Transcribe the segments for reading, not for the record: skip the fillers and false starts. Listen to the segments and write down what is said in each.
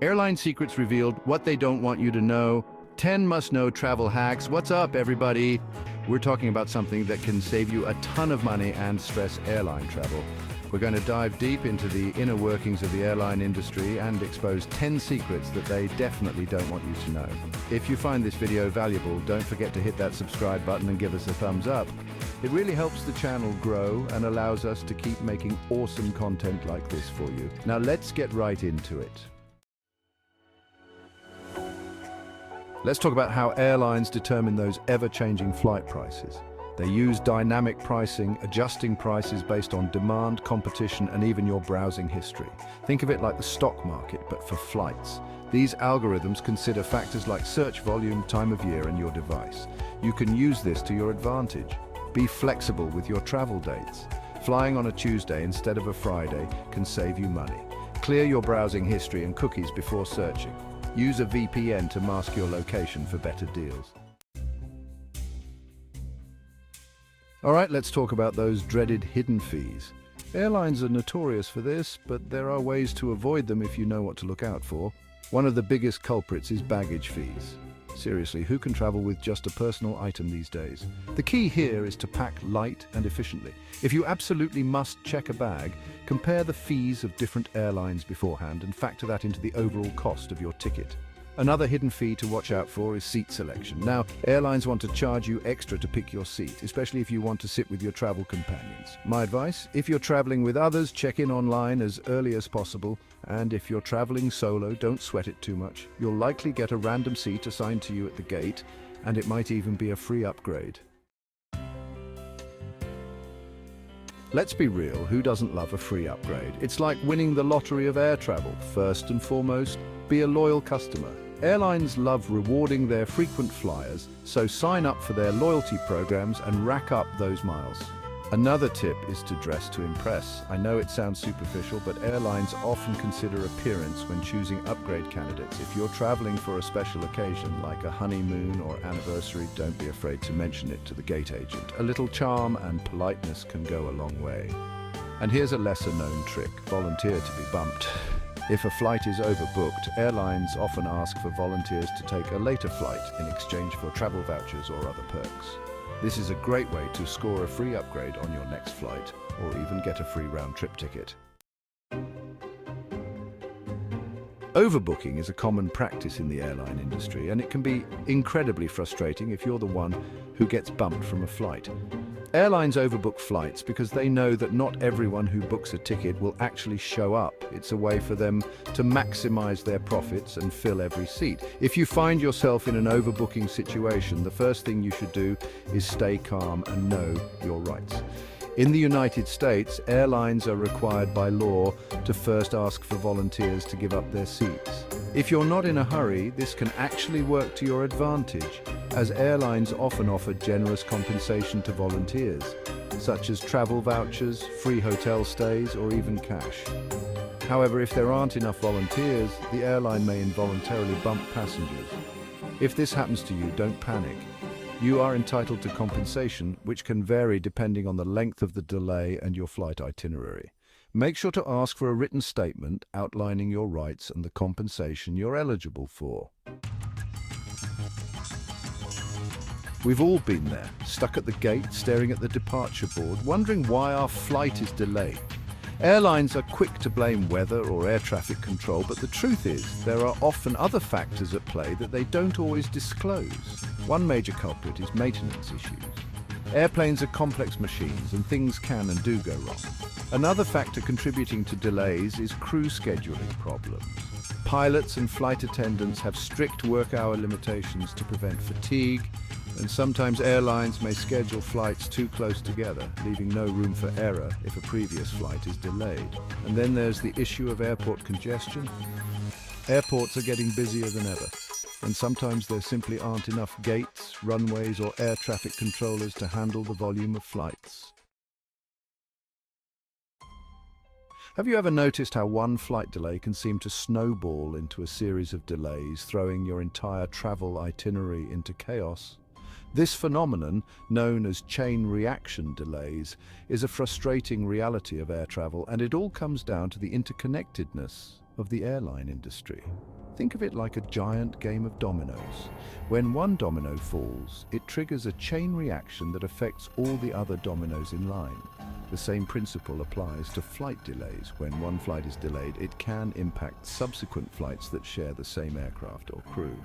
Airline secrets revealed, what they don't want you to know, 10 must-know travel hacks. What's up, everybody? We're talking about something that can save you a ton of money and stress airline travel. We're going to dive deep into the inner workings of the airline industry and expose 10 secrets that they definitely don't want you to know. If you find this video valuable, don't forget to hit that subscribe button and give us a thumbs up. It really helps the channel grow and allows us to keep making awesome content like this for you. Now let's get right into it. Let's talk about how airlines determine those ever-changing flight prices. They use dynamic pricing, adjusting prices based on demand, competition, and even your browsing history. Think of it like the stock market, but for flights. These algorithms consider factors like search volume, time of year, and your device. You can use this to your advantage. Be flexible with your travel dates. Flying on a Tuesday instead of a Friday can save you money. Clear your browsing history and cookies before searching. Use a VPN to mask your location for better deals. All right, let's talk about those dreaded hidden fees. Airlines are notorious for this, but there are ways to avoid them if you know what to look out for. One of the biggest culprits is baggage fees. Seriously, who can travel with just a personal item these days? The key here is to pack light and efficiently. If you absolutely must check a bag, compare the fees of different airlines beforehand and factor that into the overall cost of your ticket. Another hidden fee to watch out for is seat selection. Now, airlines want to charge you extra to pick your seat, especially if you want to sit with your travel companions. My advice, if you're traveling with others, check in online as early as possible. And if you're traveling solo, don't sweat it too much. You'll likely get a random seat assigned to you at the gate, and it might even be a free upgrade. Let's be real, who doesn't love a free upgrade? It's like winning the lottery of air travel. First and foremost, be a loyal customer. Airlines love rewarding their frequent flyers, so sign up for their loyalty programs and rack up those miles. Another tip is to dress to impress. I know it sounds superficial, but airlines often consider appearance when choosing upgrade candidates. If you're traveling for a special occasion, like a honeymoon or anniversary, don't be afraid to mention it to the gate agent. A little charm and politeness can go a long way. And here's a lesser-known trick: volunteer to be bumped. If a flight is overbooked, airlines often ask for volunteers to take a later flight in exchange for travel vouchers or other perks. This is a great way to score a free upgrade on your next flight, or even get a free round-trip ticket. Overbooking is a common practice in the airline industry, and it can be incredibly frustrating if you're the one who gets bumped from a flight. Airlines overbook flights because they know that not everyone who books a ticket will actually show up. It's a way for them to maximize their profits and fill every seat. If you find yourself in an overbooking situation, the first thing you should do is stay calm and know your rights. In the United States, airlines are required by law to first ask for volunteers to give up their seats. If you're not in a hurry, this can actually work to your advantage, as airlines often offer generous compensation to volunteers, such as travel vouchers, free hotel stays, or even cash. However, if there aren't enough volunteers, the airline may involuntarily bump passengers. If this happens to you, don't panic. You are entitled to compensation, which can vary depending on the length of the delay and your flight itinerary. Make sure to ask for a written statement outlining your rights and the compensation you're eligible for. We've all been there, stuck at the gate, staring at the departure board, wondering why our flight is delayed. Airlines are quick to blame weather or air traffic control, but the truth is there are often other factors at play that they don't always disclose. One major culprit is maintenance issues. Airplanes are complex machines and things can and do go wrong. Another factor contributing to delays is crew scheduling problems. Pilots and flight attendants have strict work-hour limitations to prevent fatigue, and sometimes airlines may schedule flights too close together, leaving no room for error if a previous flight is delayed. And then there's the issue of airport congestion. Airports are getting busier than ever, and sometimes there simply aren't enough gates, runways, or air traffic controllers to handle the volume of flights. Have you ever noticed how one flight delay can seem to snowball into a series of delays, throwing your entire travel itinerary into chaos? This phenomenon, known as chain reaction delays, is a frustrating reality of air travel, and it all comes down to the interconnectedness of the airline industry. Think of it like a giant game of dominoes. When one domino falls, it triggers a chain reaction that affects all the other dominoes in line. The same principle applies to flight delays. When one flight is delayed, it can impact subsequent flights that share the same aircraft or crew.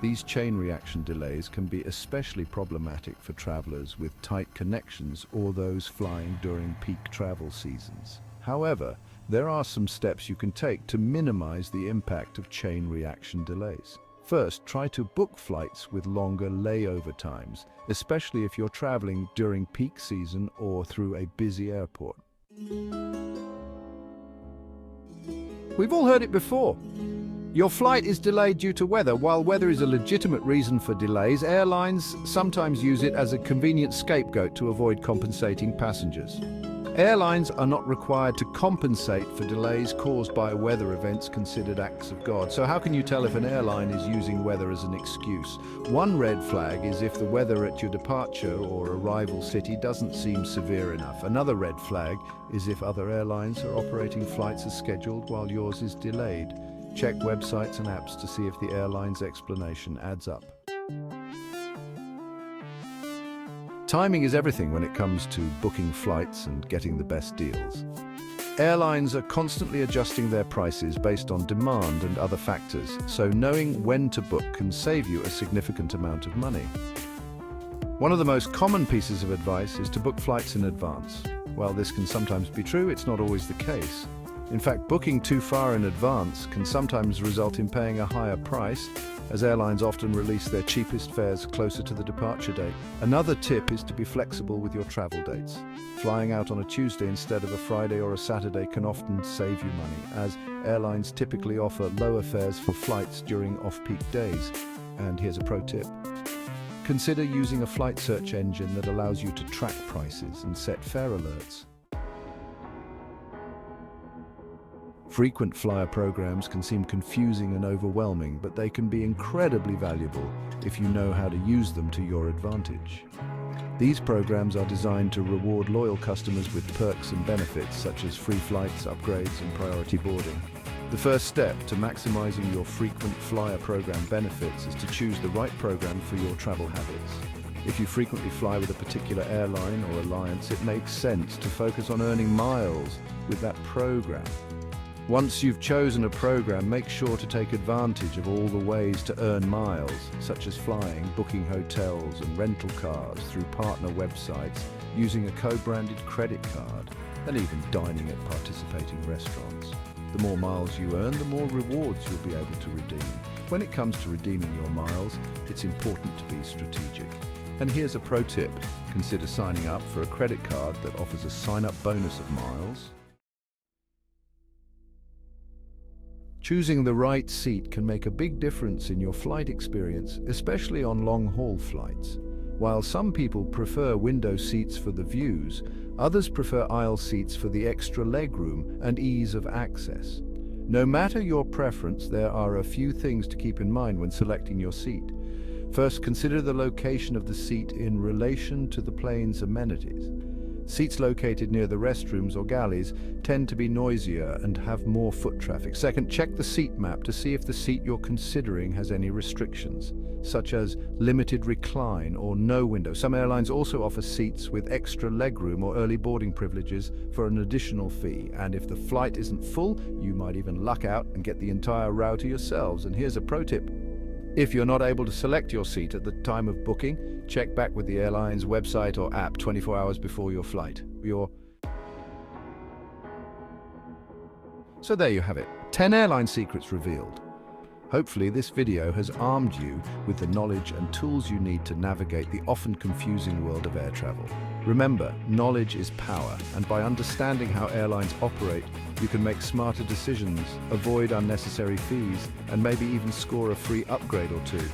These chain reaction delays can be especially problematic for travelers with tight connections or those flying during peak travel seasons. However, there are some steps you can take to minimize the impact of chain reaction delays. First, try to book flights with longer layover times, especially if you're traveling during peak season or through a busy airport. We've all heard it before. Your flight is delayed due to weather. While weather is a legitimate reason for delays, airlines sometimes use it as a convenient scapegoat to avoid compensating passengers. Airlines are not required to compensate for delays caused by weather events considered acts of God. So how can you tell if an airline is using weather as an excuse? One red flag is if the weather at your departure or arrival city doesn't seem severe enough. Another red flag is if other airlines are operating flights as scheduled while yours is delayed. Check websites and apps to see if the airline's explanation adds up. Timing is everything when it comes to booking flights and getting the best deals. Airlines are constantly adjusting their prices based on demand and other factors, so knowing when to book can save you a significant amount of money. One of the most common pieces of advice is to book flights in advance. While this can sometimes be true, it's not always the case. In fact, booking too far in advance can sometimes result in paying a higher price, as airlines often release their cheapest fares closer to the departure date. Another tip is to be flexible with your travel dates. Flying out on a Tuesday instead of a Friday or a Saturday can often save you money, as airlines typically offer lower fares for flights during off-peak days. And here's a pro tip. Consider using a flight search engine that allows you to track prices and set fare alerts. Frequent flyer programs can seem confusing and overwhelming, but they can be incredibly valuable if you know how to use them to your advantage. These programs are designed to reward loyal customers with perks and benefits such as free flights, upgrades, and priority boarding. The first step to maximizing your frequent flyer program benefits is to choose the right program for your travel habits. If you frequently fly with a particular airline or alliance, it makes sense to focus on earning miles with that program. Once you've chosen a program, make sure to take advantage of all the ways to earn miles, such as flying, booking hotels and rental cars through partner websites, using a co-branded credit card, and even dining at participating restaurants. The more miles you earn, the more rewards you'll be able to redeem. When it comes to redeeming your miles, it's important to be strategic. And here's a pro tip. Consider signing up for a credit card that offers a sign-up bonus of miles. Choosing the right seat can make a big difference in your flight experience, especially on long-haul flights. While some people prefer window seats for the views, others prefer aisle seats for the extra legroom and ease of access. No matter your preference, there are a few things to keep in mind when selecting your seat. First, consider the location of the seat in relation to the plane's amenities. Seats located near the restrooms or galleys tend to be noisier and have more foot traffic. Second, check the seat map to see if the seat you're considering has any restrictions, such as limited recline or no window. Some airlines also offer seats with extra legroom or early boarding privileges for an additional fee. And if the flight isn't full, you might even luck out and get the entire row to yourselves. And here's a pro tip. If you're not able to select your seat at the time of booking, check back with the airline's website or app 24 hours before your flight. So there you have it, 10 airline secrets revealed. Hopefully this video has armed you with the knowledge and tools you need to navigate the often confusing world of air travel. Remember, knowledge is power, and by understanding how airlines operate, you can make smarter decisions, avoid unnecessary fees, and maybe even score a free upgrade or two.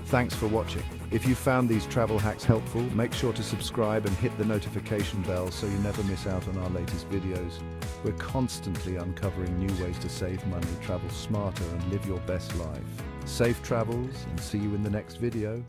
Thanks for watching. If you found these travel hacks helpful, make sure to subscribe and hit the notification bell so you never miss out on our latest videos. We're constantly uncovering new ways to save money, travel smarter, and live your best life. Safe travels, and see you in the next video.